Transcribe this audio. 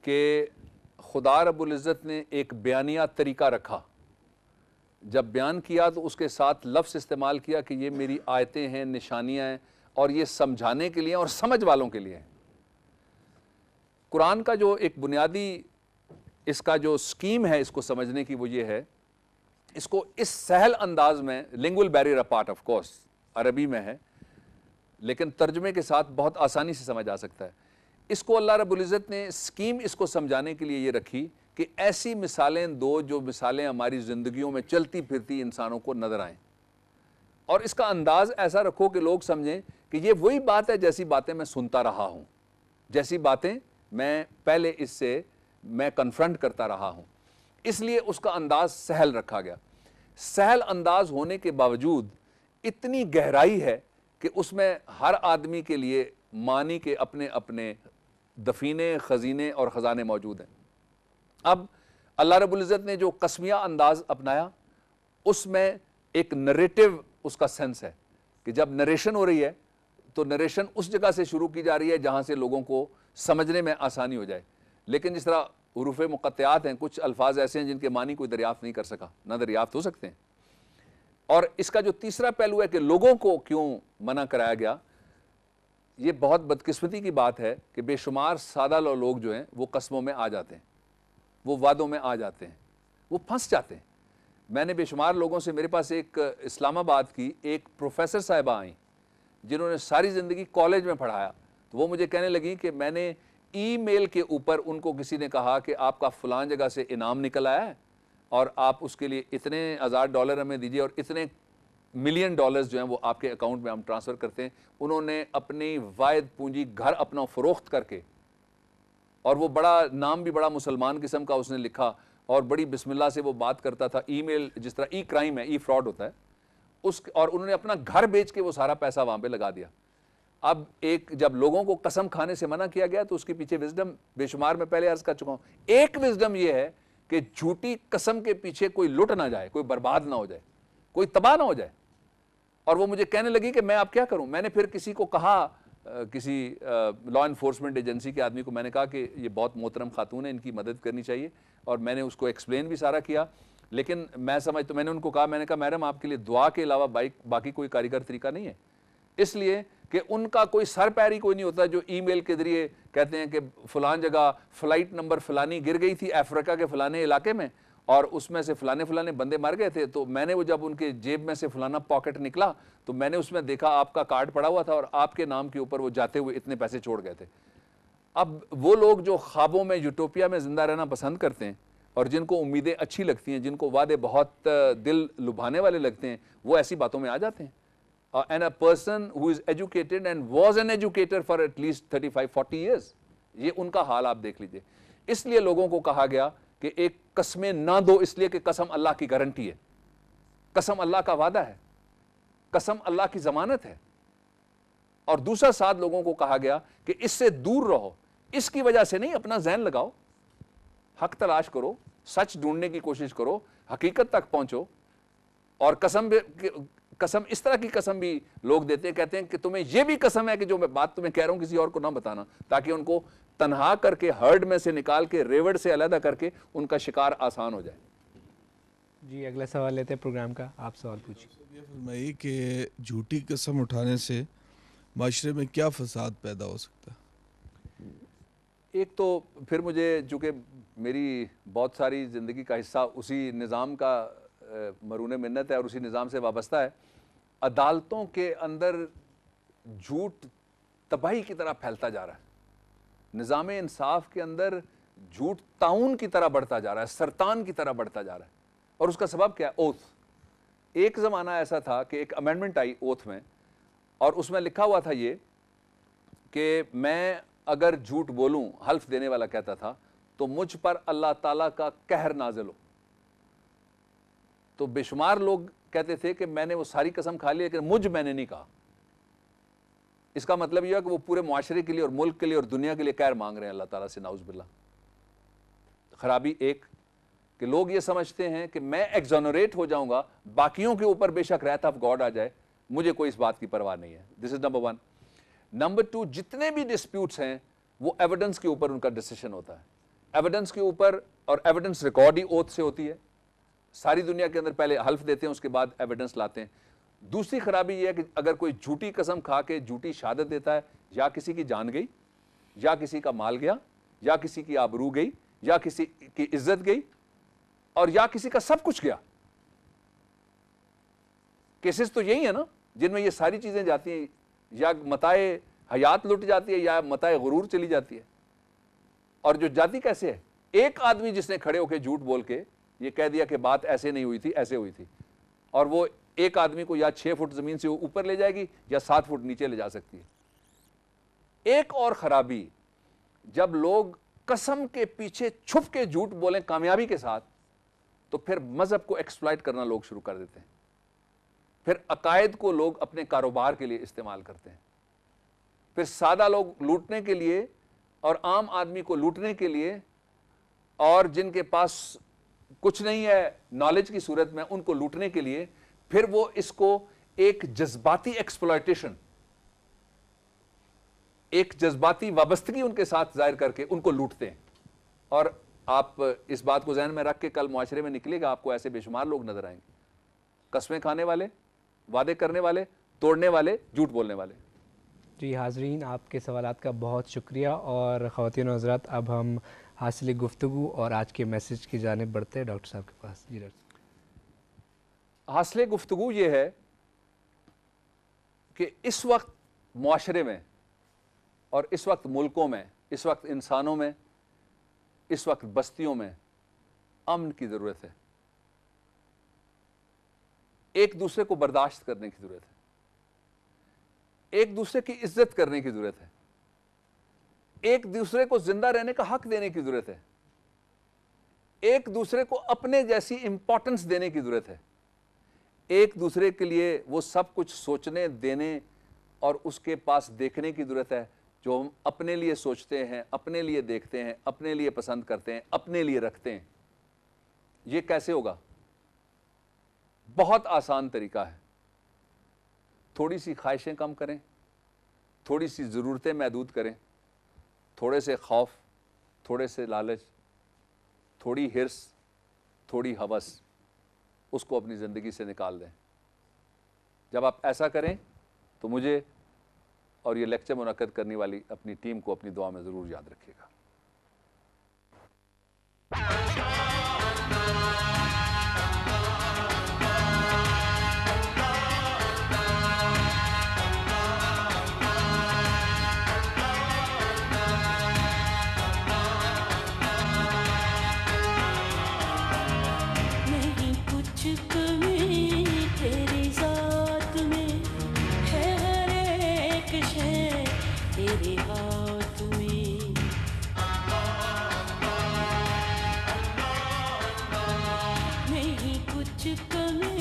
कि खुदा रब्बुल इज़्ज़त ने एक बयानिया तरीका रखा। जब बयान किया तो उसके साथ लफ्ज़ इस्तेमाल किया कि ये मेरी आयतें हैं, निशानियाँ हैं, और ये समझाने के लिए और समझ वालों के लिए हैं। कुरान का जो एक बुनियादी इसका जो स्कीम है इसको समझने की, वो ये है, इसको इस सहल अंदाज में, lingual barrier apart of course, अरबी में है लेकिन तर्जमे के साथ बहुत आसानी से समझ आ सकता है। इसको अल्लाह रब्बुल इज़्ज़त ने स्कीम इसको समझाने के लिए ये रखी कि ऐसी मिसालें दो जो मिसालें हमारी ज़िंदगियों में चलती फिरती इंसानों को नज़र आएँ, और इसका अंदाज़ ऐसा रखो कि लोग समझें कि ये वही बात है जैसी बातें मैं सुनता रहा हूँ, जैसी बातें मैं पहले इससे मैं कन्फ्रंट करता रहा हूँ। इसलिए उसका अंदाज़ सहल रखा गया। सहल अंदाज होने के बावजूद इतनी गहराई है कि उसमें हर आदमी के लिए मानी के अपने अपने दफीने, खजीने और ख़जाने मौजूद हैं। अब अल्लाह रब्बुल इज़्ज़त ने जो कसमिया अंदाज अपनाया, उसमें एक नरेटिव उसका सेंस है कि जब नरेशन हो रही है तो नरेशन उस जगह से शुरू की जा रही है जहाँ से लोगों को समझने में आसानी हो जाए। लेकिन जिस तरह हुरूफ़ मुक़त्तआत हैं, कुछ अल्फाज ऐसे हैं जिनके मानी कोई दरियाफ़्त नहीं कर सका, ना दरियाफ़्त हो सकते हैं। और इसका जो तीसरा पहलू है कि लोगों को क्यों मना कराया गया, ये बहुत बदकिस्मती की बात है कि बेशुमार सादा लोग जो हैं वो कस्मों में आ जाते हैं, वो वादों में आ जाते हैं, वो फंस जाते हैं। मैंने बेशुमार लोगों से, मेरे पास एक इस्लामाबाद की एक प्रोफेसर साहिबा आई जिन्होंने सारी ज़िंदगी कॉलेज में पढ़ाया, तो वो मुझे कहने लगी कि मैंने ईमेल के ऊपर उनको किसी ने कहा कि आपका फ़लाँ जगह से इनाम निकल आया है और आप उसके लिए इतने $1000 हमें दीजिए और इतने $1,000,000 जो हैं वो आपके अकाउंट में हम ट्रांसफ़र करते हैं। उन्होंने अपनी वायद पूंजी घर अपना फ़रोख्त करके, और वो बड़ा नाम भी बड़ा मुसलमान किस्म का उसने लिखा और बड़ी बिस्मिल्लाह से वो बात करता था। ईमेल जिस तरह ई क्राइम है, ई फ्रॉड होता है उस, और उन्होंने अपना घर बेच के वो सारा पैसा वहाँ पे लगा दिया। अब एक जब लोगों को कसम खाने से मना किया गया तो उसके पीछे विजडम बेशुमार मैं पहले अर्ज कर चुका हूँ। एक विजडम ये है कि झूठी कसम के पीछे कोई लुट ना जाए, कोई बर्बाद ना हो जाए, कोई तबाह ना हो जाए। और वो मुझे कहने लगी कि मैं अब क्या करूं। मैंने फिर किसी को कहा, किसी लॉ इन्फोर्समेंट एजेंसी के आदमी को मैंने कहा कि ये बहुत मोहतरम खातून है, इनकी मदद करनी चाहिए, और मैंने उसको एक्सप्लेन भी सारा किया। लेकिन मैं तो मैंने उनको कहा, मैंने कहा मैडम आपके लिए दुआ के अलावा बाकी कोई कारीगर तरीका नहीं है, इसलिए कि उनका कोई सर पैर ही कोई नहीं होता जो ईमेल के जरिए कहते हैं कि फलान जगह फ्लाइट नंबर फलानी गिर गई थी अफ्रीका के फलाने इलाके में और उसमें से फलाने फलाने बंदे मर गए थे। तो मैंने वो जब उनके जेब में से फलाना पॉकेट निकला तो मैंने उसमें देखा आपका कार्ड पड़ा हुआ था और आपके नाम के ऊपर वो जाते हुए इतने पैसे छोड़ गए थे। अब वो लोग जो ख्वाबों में, यूटोपिया में जिंदा रहना पसंद करते हैं और जिनको उम्मीदें अच्छी लगती हैं, जिनको वादे बहुत दिल लुभाने वाले लगते हैं, वो ऐसी बातों में आ जाते हैं। And a person who is educated and was an educator for at least 35-40 years, ये उनका हाल आप देख लीजिए। इसलिए लोगों को कहा गया कि एक कसमें ना दो, इसलिए कि कसम अल्लाह की गारंटी है, कसम अल्लाह का वादा है, कसम अल्लाह की जमानत है। और दूसरा साथ लोगों को कहा गया कि इससे दूर रहो। इसकी वजह से नहीं, अपना जहन लगाओ, हक तलाश करो, सच ढूंढने की कोशिश करो, हकीकत तक पहुंचो। और कसम इस तरह की कसम भी लोग देते हैं, कहते हैं कि तुम्हें यह भी कसम है कि जो मैं बात तुम्हें कह रहा हूं किसी और को ना बताना, ताकि उनको तन्हा करके हर्ड में से निकाल के रेवड़ से अलग करके उनका शिकार आसान हो जाए। जी अगला सवाल लेते हैं प्रोग्राम का, आप सवाल पूछिए। फरमाइए कि झूठी कसम उठाने से माशरे में क्या फसाद पैदा हो सकता है? एक तो फिर मुझे, चूँकि मेरी बहुत सारी ज़िंदगी का हिस्सा उसी निज़ाम का मरून मिन्नत है और उसी निज़ाम से वाबस्ता है, अदालतों के अंदर झूठ तबाही की तरह फैलता जा रहा है। निज़ाम इंसाफ के अंदर झूठ ताउन की तरह बढ़ता जा रहा है, सरतान की तरह बढ़ता जा रहा है। और उसका सबब क्या है? ओथ। एक ज़माना ऐसा था कि एक अमेंडमेंट आई ओथ में, और उसमें लिखा हुआ था ये कि मैं अगर झूठ बोलूं, हल्फ देने वाला कहता था, तो मुझ पर अल्लाह ताला का कहर नाजिल हो। तो बेशुमार लोग कहते थे कि मैंने वो सारी कसम खा ली, लेकिन मैंने नहीं कहा। इसका मतलब यह है कि वो पूरे मुआशरे के लिए और मुल्क के लिए और दुनिया के लिए कहर मांग रहे हैं अल्लाह ताला से, नाउज़ बिल्लाह। खराबी एक कि लोग ये समझते हैं कि मैं एक्सोनरेट हो जाऊंगा, बाकियों के ऊपर बेशक रैथ ऑफ गॉड आ जाए, मुझे कोई इस बात की परवाह नहीं है। This is number one. Number two, जितने भी डिस्प्यूट्स हैं वो एविडेंस के ऊपर उनका डिसीजन होता है एविडेंस के ऊपर, और एविडेंस रिकॉर्ड ही ओथ से होती है। सारी दुनिया के अंदर पहले हल्फ देते हैं, उसके बाद एविडेंस लाते हैं। दूसरी खराबी यह है कि अगर कोई झूठी कसम खा के झूठी शहादत देता है, या किसी की जान गई, या किसी का माल गया, या किसी की आबरू गई, या किसी की इज्जत गई, और या किसी का सब कुछ गया। केसेस तो यही है ना जिनमें ये सारी चीजें जाती हैं, या मताए हयात लुट जाती है, या मताए गुरूर चली जाती है। और जो जाती कैसे है, एक आदमी जिसने खड़े होकर झूठ बोल के ये कह दिया कि बात ऐसे नहीं हुई थी, ऐसे हुई थी, और वो एक आदमी को या 6 फुट जमीन से ऊपर ले जाएगी या 7 फुट नीचे ले जा सकती है। एक और खराबी, जब लोग कसम के पीछे छुप के झूठ बोलें कामयाबी के साथ, तो फिर मजहब को एक्सप्लॉइट करना लोग शुरू कर देते हैं। फिर अकायद को लोग अपने कारोबार के लिए इस्तेमाल करते हैं। फिर सादा लोग लूटने के लिए और आम आदमी को लूटने के लिए, और जिनके पास कुछ नहीं है नॉलेज की सूरत में, उनको लूटने के लिए, फिर वो इसको एक जज्बाती एक्सप्लॉयटेशन, एक जज्बाती वाबस्तगी उनके साथ जाहिर करके उनको लूटते हैं। और आप इस बात को ज़हन में रख के कल मुआशरे में निकलेगा, आपको ऐसे बेशुमार लोग नजर आएंगे, कस्में खाने वाले, वादे करने वाले, तोड़ने वाले, झूठ बोलने वाले। जी हाज़रीन, आपके सवालात का बहुत शुक्रिया। और ख़वातीन और हज़रात, अब हम हासिल गुफ्तगू और आज के मैसेज की जानिब बढ़ते हैं डॉक्टर साहब के पास। जी डॉक्टर साहब। हासिल गुफ्तगू ये है कि इस वक्त मुआशरे में, और इस वक्त मुल्कों में, इस वक्त इंसानों में, इस वक्त बस्तियों में अमन की ज़रूरत है। एक दूसरे को बर्दाश्त करने की ज़रूरत है, एक दूसरे की इज्जत करने की ज़रूरत है, एक दूसरे को जिंदा रहने का हक देने की ज़रूरत है, एक दूसरे को अपने जैसी इंपॉर्टेंस देने की ज़रूरत है, एक दूसरे के लिए वो सब कुछ सोचने देने और उसके पास देखने की ज़रूरत है जो हम अपने लिए सोचते हैं, अपने लिए देखते हैं, अपने लिए पसंद करते हैं, अपने लिए रखते हैं। ये कैसे होगा? बहुत आसान तरीका है। थोड़ी सी ख्वाहिशें कम करें, थोड़ी सी ज़रूरतें महदूद करें, थोड़े से खौफ, थोड़े से लालच, थोड़ी हिर्स, थोड़ी हवस, उसको अपनी ज़िंदगी से निकाल दें। जब आप ऐसा करें तो मुझे और ये लेक्चर मुनक्कद करने वाली अपनी टीम को अपनी दुआ में ज़रूर याद रखिएगा। नहीं कुछ कमी तेरी ज़ात में है, हर एक शय तेरे हाथ में। नहीं कुछ कमी